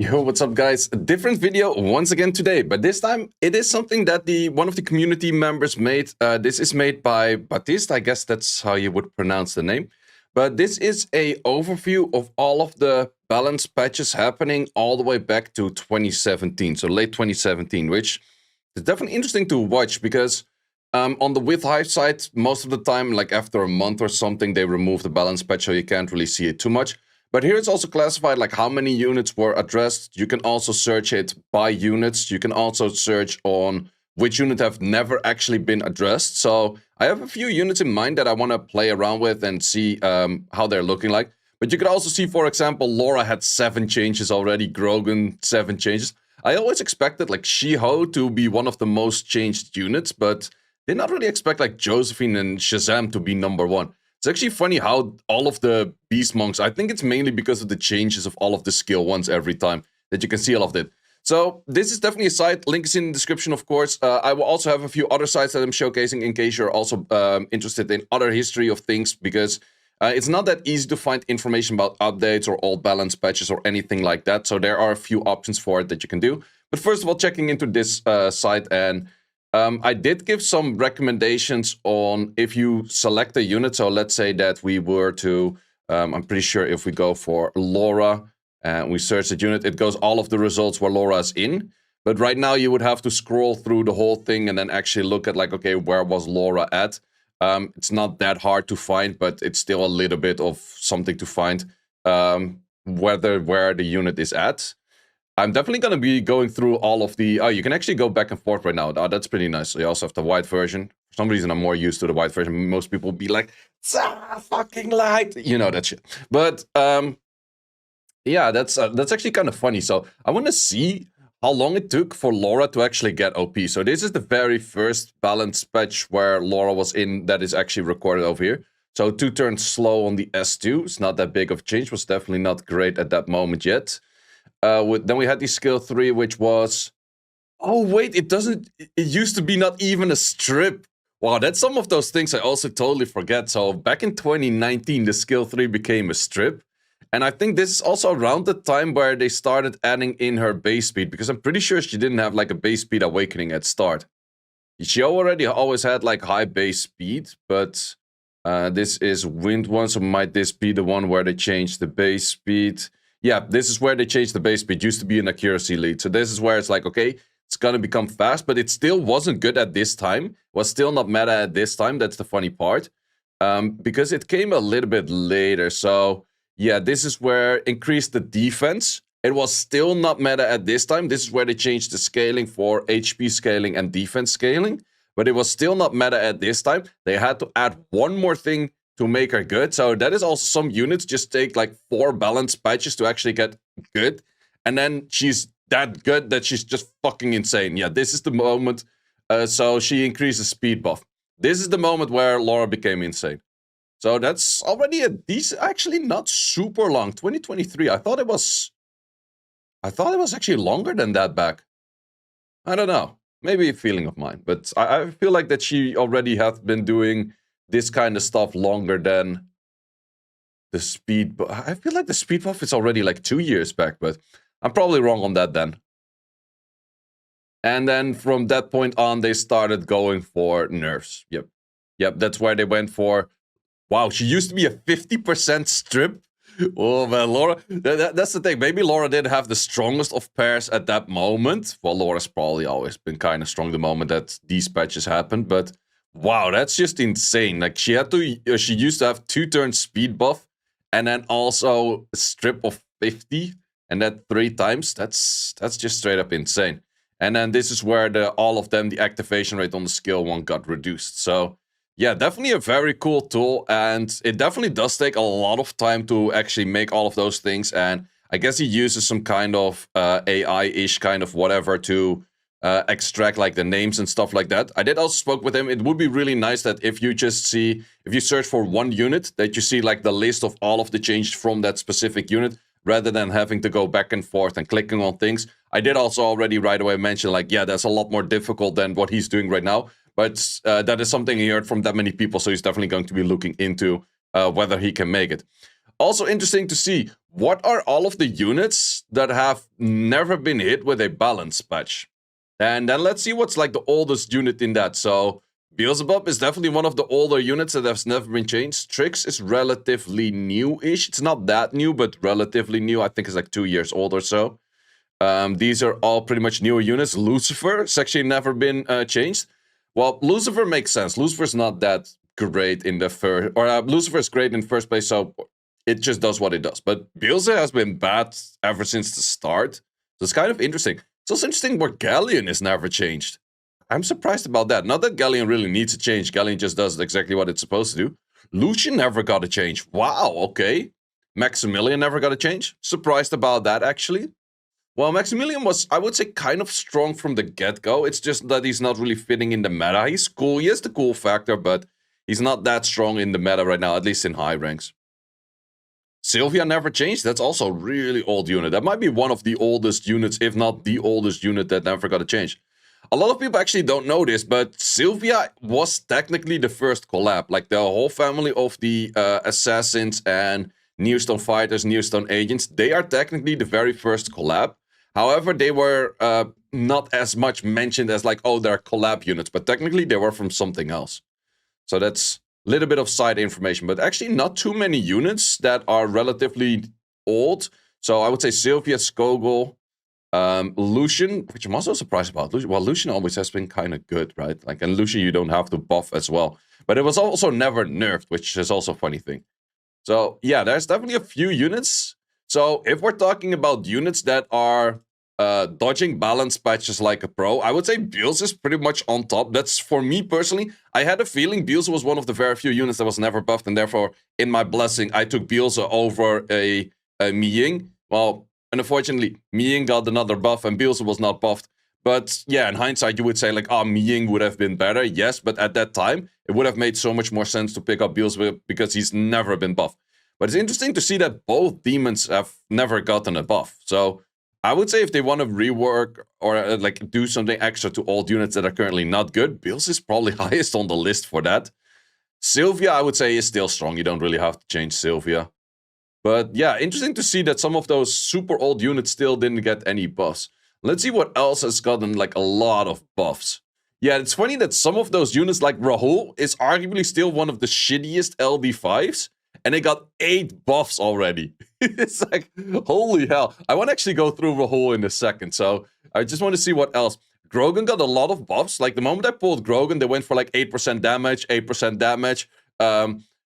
Yo, what's up, guys? A different video once again today, but this time it is something that one of the community members made. This is made by Baptiste, I guess that's how you would pronounce the name. But this is a overview of all of the balance patches happening all the way back to 2017, so late 2017, which is definitely interesting to watch because on the with Hive side, most of the time, like after a month or something, they remove the balance patch, so you can't really see it too much. But here it's also classified like how many units were addressed. You can also search it by units. You can also search on which unit have never actually been addressed. So I have a few units in mind that I want to play around with and see how they're looking like. But you could also see, for example, Laura had 7 changes already, Grogan 7 changes. I always expected like Shiho to be one of the most changed units, but did not really expect like Josephine and Shazam to be #1. It's actually funny how all of the Beast Monks, I think it's mainly because of the changes of all of the skill 1s every time that you can see all of it. So this is definitely a site, link is in the description, of course. I will also have a few other sites that I'm showcasing in case you're also interested in other history of things, because it's not that easy to find information about updates or old balance patches or anything like that. So there are a few options for it that you can do. But first of all, checking into this site, and I did give some recommendations on if you select a unit. So let's say that we were to, I'm pretty sure if we go for Laura and we search the unit, it goes all of the results where Laura is in. But right now you would have to scroll through the whole thing and then actually look at like, okay, where was Laura at? It's not that hard to find, but it's still a little bit of something to find where the unit is at. I'm definitely going to be going through all of the... Oh, you can actually go back and forth right now. Oh, that's pretty nice. So you also have the white version. For some reason, I'm more used to the white version. Most people will be like, fucking light. You know that shit. But, yeah, that's actually kind of funny. So I want to see how long it took for Laura to actually get OP. So this is the very first balance patch where Laura was in that is actually recorded over here. So 2 turns slow on the S2. It's not that big of a change. Was definitely not great at that moment yet. Then we had the skill 3, which was... Oh, wait, it doesn't... It used to be not even a strip. Wow, that's some of those things I also totally forget. So back in 2019, the skill 3 became a strip. And I think this is also around the time where they started adding in her base speed, because I'm pretty sure she didn't have like a base speed awakening at start. She already always had like high base speed, but this is wind 1, so might this be the one where they changed the base speed? Yeah, this is where they changed the base speed. Used to be an accuracy lead. So this is where it's like, okay, it's going to become fast, but it still wasn't good at this time. Was still not meta at this time. That's the funny part. Because it came a little bit later. So yeah, this is where increased the defense. It was still not meta at this time. This is where they changed the scaling for HP scaling and defense scaling. But it was still not meta at this time. They had to add one more thing to make her good. So that is also some units just take like 4 balance patches to actually get good. And then she's that good that she's just fucking insane. Yeah, this is the moment. So she increases speed buff. This is the moment where Laura became insane. So that's already a decent, actually not super long. 2023. I thought it was actually longer than that back. I don't know. Maybe a feeling of mine. But I feel like that she already has been doing this kind of stuff longer than the speed buff. I feel like the speed buff is already like 2 years back, but I'm probably wrong on that then. And then from that point on, they started going for nerfs. Yep, that's where they went for. Wow, she used to be a 50% strip. Oh man, Laura, that's the thing. Maybe Laura didn't have the strongest of pairs at that moment. Well, Laura's probably always been kind of strong the moment that these patches happened, but wow, that's just insane. Like she used to have 2 turn speed buff and then also a strip of 50 and that 3 times. That's just straight up insane. And then this is where all of them, the activation rate on the skill 1 got reduced. So yeah, definitely a very cool tool, and it definitely does take a lot of time to actually make all of those things. And I guess he uses some kind of AI-ish kind of whatever to extract like the names and stuff like that. I did also spoke with him. It would be really nice that if you search for one unit, that you see like the list of all of the changes from that specific unit, rather than having to go back and forth and clicking on things. I did also already right away mention like, yeah, that's a lot more difficult than what he's doing right now. But that is something he heard from that many people, so he's definitely going to be looking into whether he can make it. Also interesting to see what are all of the units that have never been hit with a balance patch. And then let's see what's like the oldest unit in that. So Beelzebub is definitely one of the older units that has never been changed. Trix is relatively new-ish. It's not that new, but relatively new. I think it's like 2 years old or so. These are all pretty much newer units. Lucifer has actually never been changed. Well, Lucifer makes sense. Lucifer's not that great in the first... Or Lucifer is great in the first place, so it just does what it does. But Beelze has been bad ever since the start. So it's kind of interesting. It's also interesting where Galleon is never changed. I'm surprised about that. Not that Galleon really needs a change. Galleon just does exactly what it's supposed to do. Lucian never got a change. Wow, okay. Maximilian never got a change. Surprised about that, actually. Well, Maximilian was, I would say, kind of strong from the get-go. It's just that he's not really fitting in the meta. He's cool. He has the cool factor, but he's not that strong in the meta right now, at least in high ranks. Sylvia never changed. That's also a really old unit. That might be one of the oldest units, if not the oldest unit that never got a change. A lot of people actually don't know this, but Sylvia was technically the first collab. Like the whole family of the assassins and Nearstone fighters, Nearstone agents, they are technically the very first collab. However, they were not as much mentioned as like, oh, they're collab units, but technically they were from something else. So that's a little bit of side information, but actually not too many units that are relatively old. So I would say Sylvia, Skogel, Lucian, which I'm also surprised about. Well, Lucian always has been kind of good, right? Like, and Lucian you don't have to buff as well. But it was also never nerfed, which is also a funny thing. So yeah, there's definitely a few units. So if we're talking about units that are dodging balance patches like a pro, I would say Beelze is pretty much on top. That's for me personally. I had a feeling Beelze was one of the very few units that was never buffed, and therefore, in my blessing, I took Beelze over a Miying. Well, unfortunately, Miying got another buff and Beelze was not buffed. But yeah, in hindsight, you would say like, oh, Miying would have been better. Yes, but at that time, it would have made so much more sense to pick up Beelze because he's never been buffed. But it's interesting to see that both demons have never gotten a buff. So I would say if they want to rework or like do something extra to old units that are currently not good, Beelze is probably highest on the list for that. Sylvia, I would say, is still strong. You don't really have to change Sylvia. But yeah, interesting to see that some of those super old units still didn't get any buffs. Let's see what else has gotten like a lot of buffs. Yeah, it's funny that some of those units like Rahul is arguably still one of the shittiest LD5s. And they got 8 buffs already. It's like, holy hell. I want to actually go through Rahul in a second. So I just want to see what else. Grogan got a lot of buffs. Like the moment I pulled Grogan, they went for like 8% damage, 8% damage.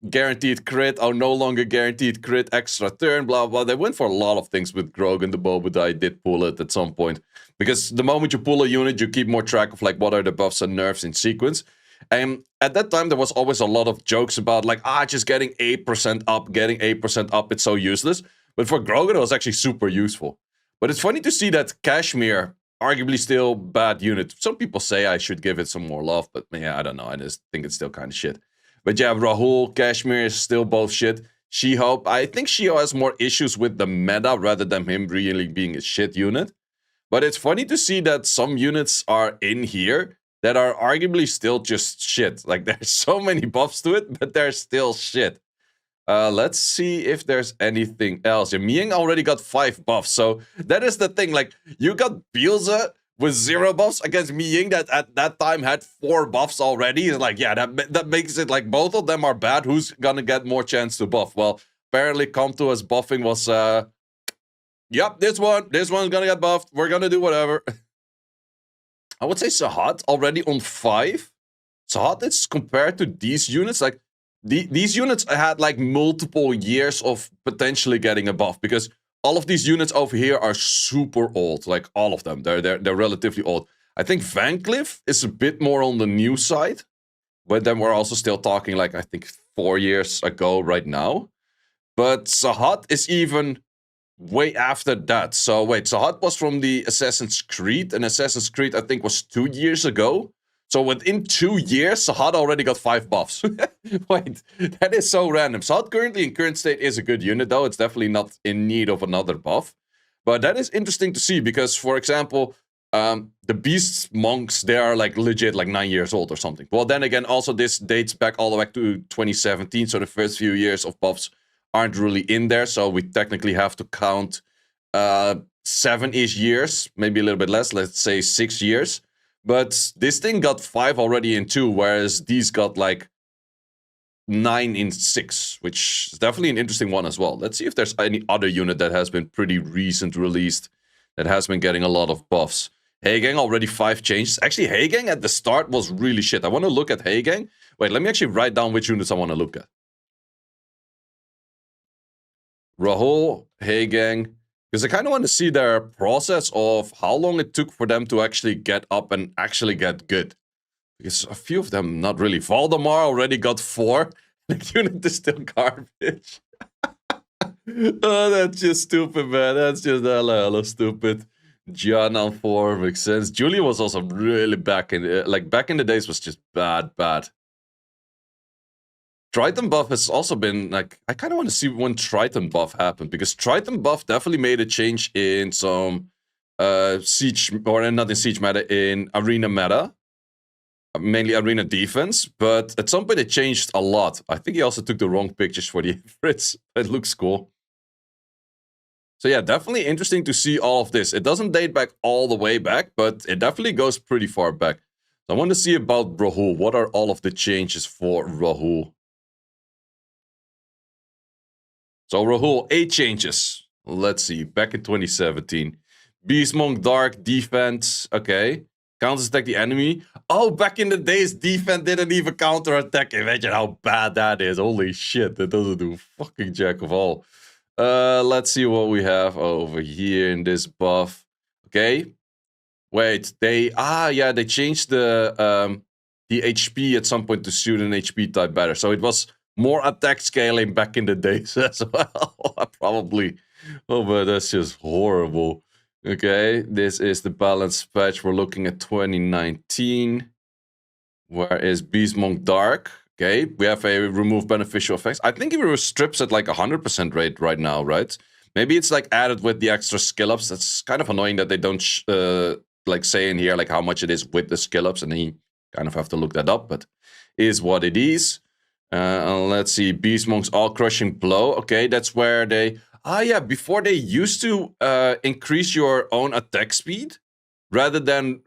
Guaranteed crit, oh, no longer guaranteed crit, extra turn, blah, blah. They went for a lot of things with Grogan, the moment I did pull it at some point. Because the moment you pull a unit, you keep more track of like what are the buffs and nerfs in sequence. And at that time, there was always a lot of jokes about like, just getting 8% up, it's so useless. But for Grogan, it was actually super useful. But it's funny to see that Kashmir, arguably still bad unit. Some people say I should give it some more love, but yeah, I don't know. I just think it's still kind of shit. But yeah, Rahul, Kashmir is still both shit. Shiho, I think Shiho has more issues with the meta rather than him really being a shit unit. But it's funny to see that some units are in here that are arguably still just shit. Like, there's so many buffs to it, but they're still shit. Let's see if there's anything else. Yeah, Miying already got 5 buffs, so that is the thing. Like, you got Beelze with 0 buffs against Miying that at that time had 4 buffs already. It's like, yeah, that makes it like both of them are bad. Who's gonna get more chance to buff? Well, apparently Comto's buffing was, yep, this one's gonna get buffed. We're gonna do whatever. I would say Sahat already on 5. Sahat is compared to these units, like, these units had like multiple years of potentially getting a buff, because all of these units over here are super old, like all of them. They're relatively old. I think Van Cleef is a bit more on the new side, but then we're also still talking like, I think 4 years ago right now. But Sahat is even way after that. So wait, Sahat was from the Assassin's Creed, and Assassin's Creed I think was 2 years ago. So within 2 years, Sahat already got 5 buffs. Wait, that is so random. Sahat currently in current state is a good unit, though. It's definitely not in need of another buff. But that is interesting to see, because, for example, the Beast Monks, they are like legit like 9 years old or something. Well, then again, also this dates back all the way to 2017. So the first few years of buffs aren't really in there, so we technically have to count 7-ish years, maybe a little bit less, let's say 6 years. But this thing got 5 already in 2, whereas these got like 9 in 6, which is definitely an interesting one as well. Let's see if there's any other unit that has been pretty recent released that has been getting a lot of buffs. Hayang already 5 changes. Actually, Hayang at the start was really shit. I want to look at Hayang. Wait, let me actually write down which units I want to look at. Rahul, Hayang, because I kind of want to see their process of how long it took for them to actually get up and actually get good. Because a few of them not really. Valdemar already got 4. The unit is still garbage. Oh, that's just stupid, man. That's just hella stupid. Joon on 4 makes sense. Julia was also really back in the days was just bad. Triton buff has also been like, I kind of want to see when Triton buff happened, because Triton buff definitely made a change in some siege, or not in siege meta, in arena meta. Mainly arena defense, but at some point it changed a lot. I think he also took the wrong pictures for the Ifrits. It looks cool. So yeah, definitely interesting to see all of this. It doesn't date back all the way back, but it definitely goes pretty far back. So I want to see about Rahul. What are all of the changes for Rahul? So Rahul, 8 changes. Let's see, back in 2017. Beast Monk, Dark, Defense, okay. Counter-attack the enemy. Oh, back in the days, defense didn't even counter-attack. Imagine how bad that is. Holy shit, that doesn't do fucking jack of all. Let's see what we have over here in this buff. Okay. Wait, they changed the HP at some point to suit an HP type better. So it was more attack scaling back in the days as well. Probably. Oh, but that's just horrible. Okay, this is the balance patch. We're looking at 2019. Where is Beast Monk Dark? Okay, we have a remove beneficial effects. I think it strips at like 100% rate right now, right? Maybe it's like added with the extra skill ups. That's kind of annoying that they don't like say in here like how much it is with the skill ups, and then you kind of have to look that up, but is what it is. Let's see, Beast Monk's all crushing blow. Okay, that's where they... before they used to increase your own attack speed rather than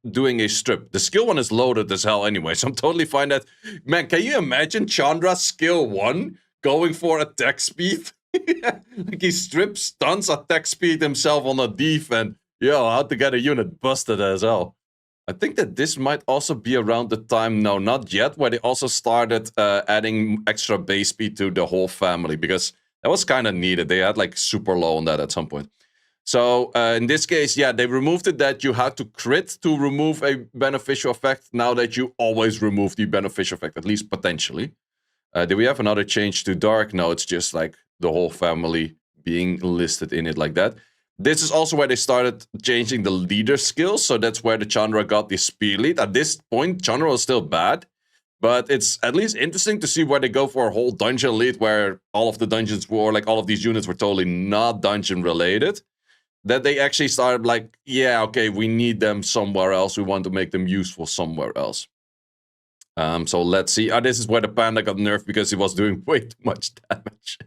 doing a strip. The skill 1 is loaded as hell anyway, so I'm totally fine that... Man, can you imagine Chandra's skill 1 going for attack speed? Like he strips, stuns attack speed himself on a defense. Yo, how to get a unit busted as hell. I think that this might also be around the time, no, not yet, where they also started adding extra base speed to the whole family, because that was kind of needed. They had like super low on that at some point. So in this case, yeah, they removed it that you had to crit to remove a beneficial effect. Now that you always remove the beneficial effect, at least potentially. Do we have another change to Dark? No, it's just like the whole family being listed in it like that. This is also where they started changing the leader skills. So that's where the Chandra got the speed lead. At this point, Chandra was still bad. But it's at least interesting to see where they go for a whole dungeon lead, where all of the dungeons were, like all of these units were totally not dungeon related. That they actually started like, yeah, okay, we need them somewhere else. We want to make them useful somewhere else. So let's see. This is where the Panda got nerfed because he was doing way too much damage.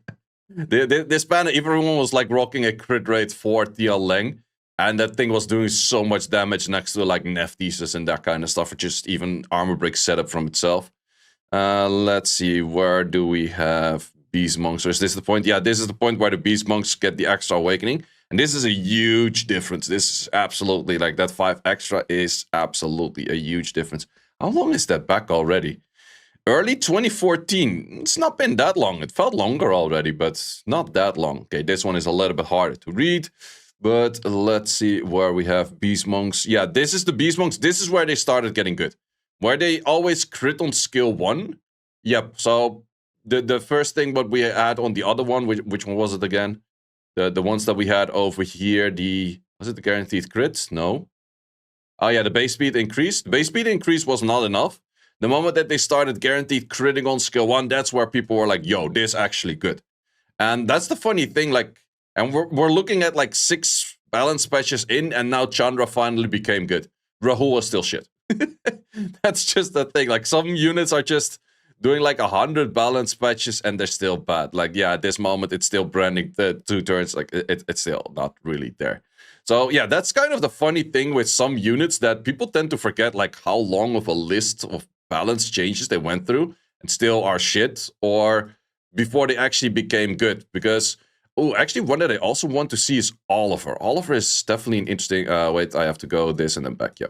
This Panda, everyone was like rocking a crit rate 4 TL Leng. And that thing was doing so much damage next to like Nefthesis and that kind of stuff, or just even armor break setup from itself. Let's see, where do we have Beast Monks? Or is this the point? Yeah, this is the point where the Beast Monks get the extra awakening. And this is a huge difference. This is absolutely, like that 5 extra is absolutely a huge difference. How long is that back already? Early 2014. It's not been that long. It felt longer already, but not that long. Okay, this one is a little bit harder to read. But let's see where we have Beast Monks. Yeah, this is the Beast Monks. This is where they started getting good. Where they always crit on skill 1. Yep, so the first thing what we had on the other one, which one was it again? The ones that we had over here, was it the guaranteed crits? No. Oh yeah, the base speed increase. The base speed increase was not enough. The moment that they started guaranteed critting on skill 1, that's where people were like, yo, this is actually good. And that's the funny thing, like, and we're looking at like 6 balance patches in, and now Chandra finally became good. Rahul was still shit. That's just the thing. Like, some units are just, doing like 100 balance patches and they're still bad. Like, yeah, at this moment, it's still branding the 2 turns. Like, it's still not really there. So, yeah, that's kind of the funny thing with some units that people tend to forget, like, how long of a list of balance changes they went through and still are shit, or before they actually became good. Because, oh, actually, one that I also want to see is Oliver. Oliver is definitely an interesting... wait, I have to go this and then back, yeah.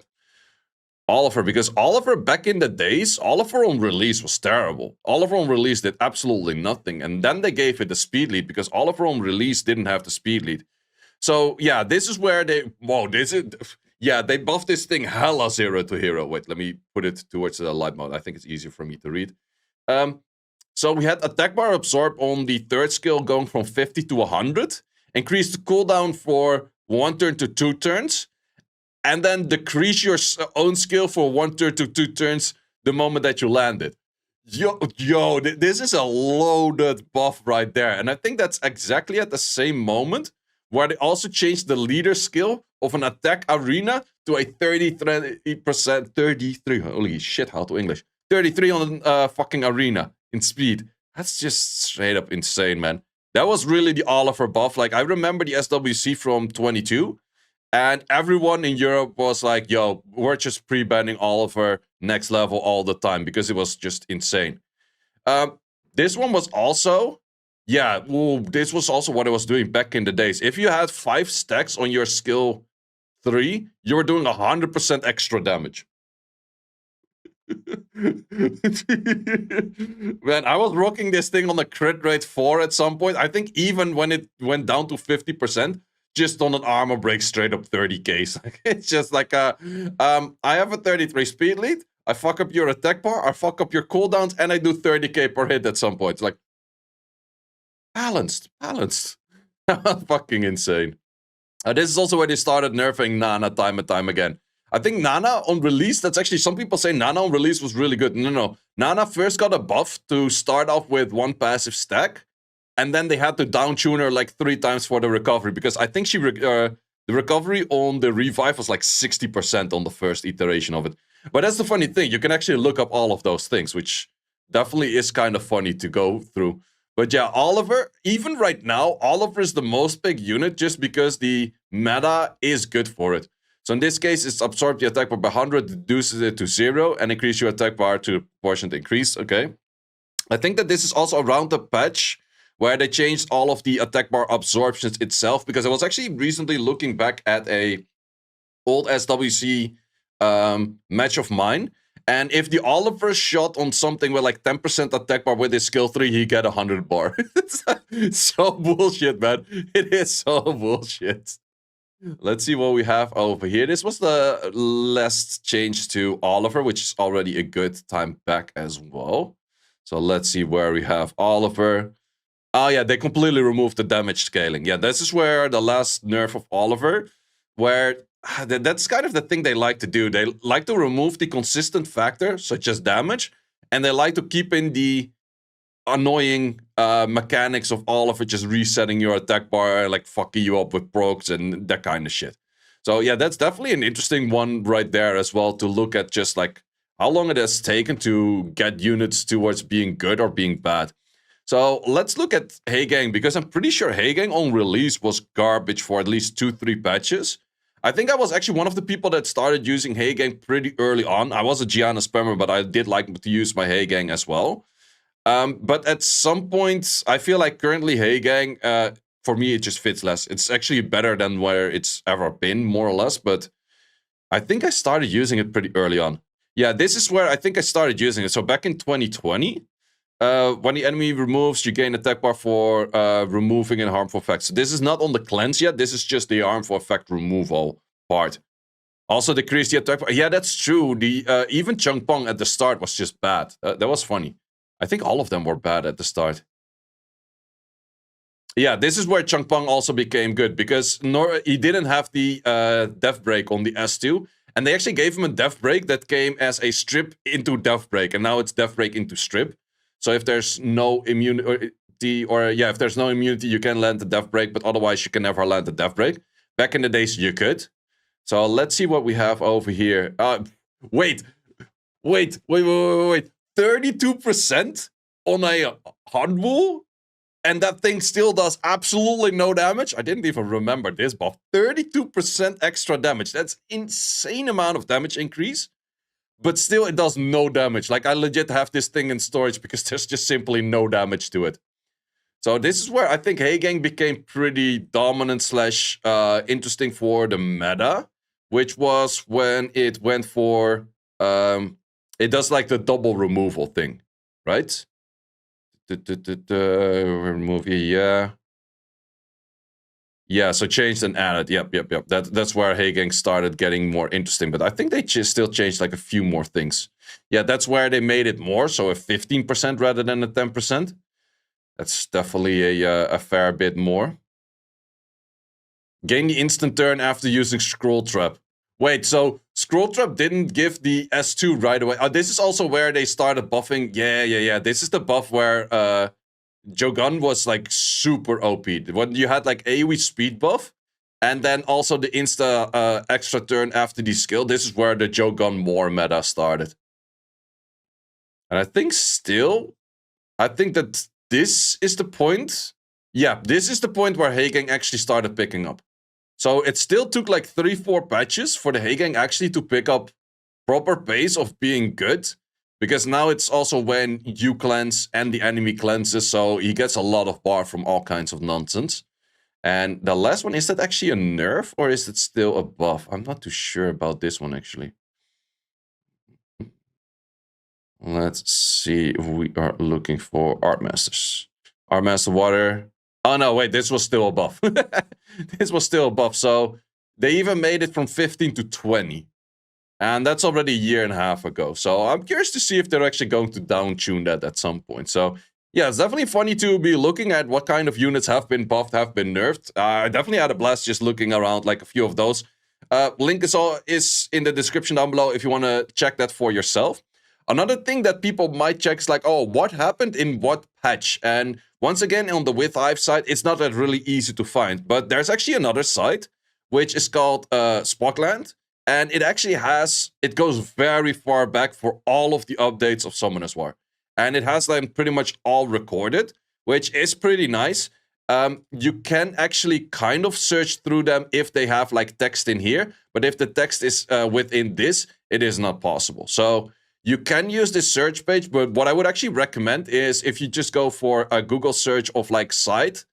Oliver, because Oliver back in the days, Oliver on release was terrible. Oliver on release did absolutely nothing, and then they gave it the speed lead because Oliver on release didn't have the speed lead. So yeah, this is where they they buffed this thing hella 0 to hero. Wait, let me put it towards the light mode. I think it's easier for me to read. So we had attack bar absorb on the 3rd skill going from 50 to 100, increased the cooldown for 1 turn to 2 turns. And then decrease your own skill for 1 turn to 2 turns the moment that you land it. Yo, this is a loaded buff right there. And I think that's exactly at the same moment where they also changed the leader skill of an attack arena to a 33%, 33, holy shit, how to English, 33 on fucking arena in speed. That's just straight up insane, man. That was really the Oliver buff. Like, I remember the SWC from 22. And everyone in Europe was like, yo, we're just pre-banning Oliver next level all the time because it was just insane. This one was also, this was also what I was doing back in the days. If you had 5 stacks on your skill 3, you were doing 100% extra damage. Man, I was rocking this thing on the crit rate 4 at some point. I think even when it went down to 50%, just on an armor break, straight up 30k. It's just like, I have a 33 speed lead, I fuck up your attack bar, I fuck up your cooldowns, and I do 30k per hit at some point. It's like, balanced. Fucking insane. This is also where they started nerfing Nana time and time again. I think Nana on release, that's actually, some people say Nana on release was really good. No. Nana first got a buff to start off with 1 passive stack. And then they had to down-tune her like 3 times for the recovery. Because I think the recovery on the revive was like 60% on the first iteration of it. But that's the funny thing. You can actually look up all of those things, which definitely is kind of funny to go through. But yeah, Oliver, even right now, Oliver is the most big unit just because the meta is good for it. So in this case, it's absorb the attack bar by 100, reduces it to 0, and increase your attack bar to proportionate increase. Okay. I think that this is also around the patch where they changed all of the attack bar absorptions itself, because I was actually recently looking back at a old SWC match of mine, and if the Oliver shot on something with like 10% attack bar with his skill 3, he get 100 bar. It's so bullshit, man. It is so bullshit. Let's see what we have over here. This was the last change to Oliver, which is already a good time back as well. So let's see where we have Oliver. Oh yeah, they completely removed the damage scaling. Yeah, this is where the last nerf of Oliver, where that's kind of the thing they like to do. They like to remove the consistent factor, such as damage, and they like to keep in the annoying mechanics of Oliver just resetting your attack bar, like fucking you up with procs and that kind of shit. So yeah, that's definitely an interesting one right there as well, to look at just like how long it has taken to get units towards being good or being bad. So let's look at Hayang, because I'm pretty sure Hayang on release was garbage for at least 2-3 patches. I think I was actually one of the people that started using Hayang pretty early on. I was a Gianna spammer, but I did like to use my Hayang as well. But at some point, I feel like currently Hayang, for me, it just fits less. It's actually better than where it's ever been, more or less, but I think I started using it pretty early on. Yeah, this is where I think I started using it. So back in 2020... when the enemy removes, you gain attack bar for removing and harmful effects. So this is not on the cleanse yet. This is just the harmful effect removal part. Also decrease the attack bar. Yeah, that's true. The even Chung Pong at the start was just bad. That was funny. I think all of them were bad at the start. Yeah, this is where Chung Pong also became good, because he didn't have the death break on the S2. And they actually gave him a death break that came as a strip into death break. And now it's death break into strip. So if there's no immunity, if there's no immunity, you can land the death break, but otherwise you can never land the death break. Back in the days, you could. So let's see what we have over here. Wait. 32% on a Hanwoo, and that thing still does absolutely no damage. I didn't even remember this buff. 32% extra damage. That's insane amount of damage increase. But still, it does no damage. Like, I legit have this thing in storage because there's just simply no damage to it. So this is where I think Hayang became pretty dominant slash interesting for the meta, which was when it went for... it does like the double removal thing, right? Remove, yeah. Yeah, so changed and added. Yep. That's where Hayang started getting more interesting. But I think they still changed like a few more things. Yeah, that's where they made it more. So a 15% rather than a 10%. That's definitely a fair bit more. Gain the instant turn after using Scroll Trap. Wait, so Scroll Trap didn't give the S2 right away. This is also where they started buffing. Yeah. This is the buff where Joon was like super OP. When you had like AoE speed buff, and then also the insta extra turn after the skill. This is where the Joon more meta started. And I think that this is the point. Yeah, this is the point where Hayang actually started picking up. So it still took like 3-4 patches for the Hayang actually to pick up proper pace of being good. Because now it's also when you cleanse and the enemy cleanses, so he gets a lot of bar from all kinds of nonsense. And the last one, is that actually a nerf or is it still a buff? I'm not too sure about this one actually. Let's see if we are looking for Art Masters. Art Master Water. Oh no, wait, this was still a buff. This was still a buff, so they even made it from 15 to 20. And that's already a year and a half ago. So I'm curious to see if they're actually going to down-tune that at some point. So yeah, it's definitely funny to be looking at what kind of units have been buffed, have been nerfed. I definitely had a blast just looking around like a few of those. Link is in the description down below if you want to check that for yourself. Another thing that people might check is like, oh, what happened in what patch? And once again, on the With Hive side, it's not that really easy to find. But there's actually another site, which is called Spotland. And it actually it goes very far back for all of the updates of Summoners War. And it has them pretty much all recorded, which is pretty nice. You can actually kind of search through them if they have like text in here. But if the text is within this, it is not possible. So you can use this search page, but what I would actually recommend is if you just go for a Google search of like site,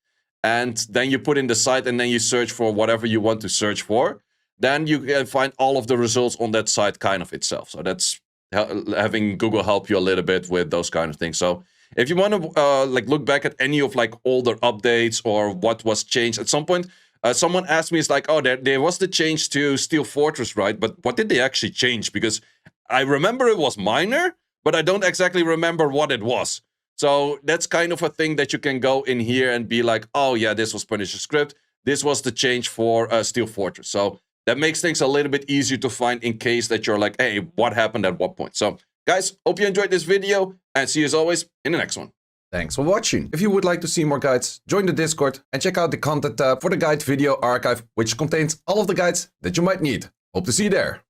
and then you put in the site and then you search for whatever you want to search for, then you can find all of the results on that site kind of itself. So that's having Google help you a little bit with those kind of things. So if you want to like look back at any of like older updates or what was changed at some point, someone asked me, it's like, oh, there was the change to Steel Fortress, right? But what did they actually change? Because I remember it was minor, but I don't exactly remember what it was. So that's kind of a thing that you can go in here and be like, oh yeah, this was Punisher script. This was the change for Steel Fortress. So that makes things a little bit easier to find in case that you're like, hey, what happened at what point? So guys, hope you enjoyed this video and see you as always in the next one. Thanks for watching. If you would like to see more guides, join the Discord and check out the content tab for the guide video archive, which contains all of the guides that you might need. Hope to see you there.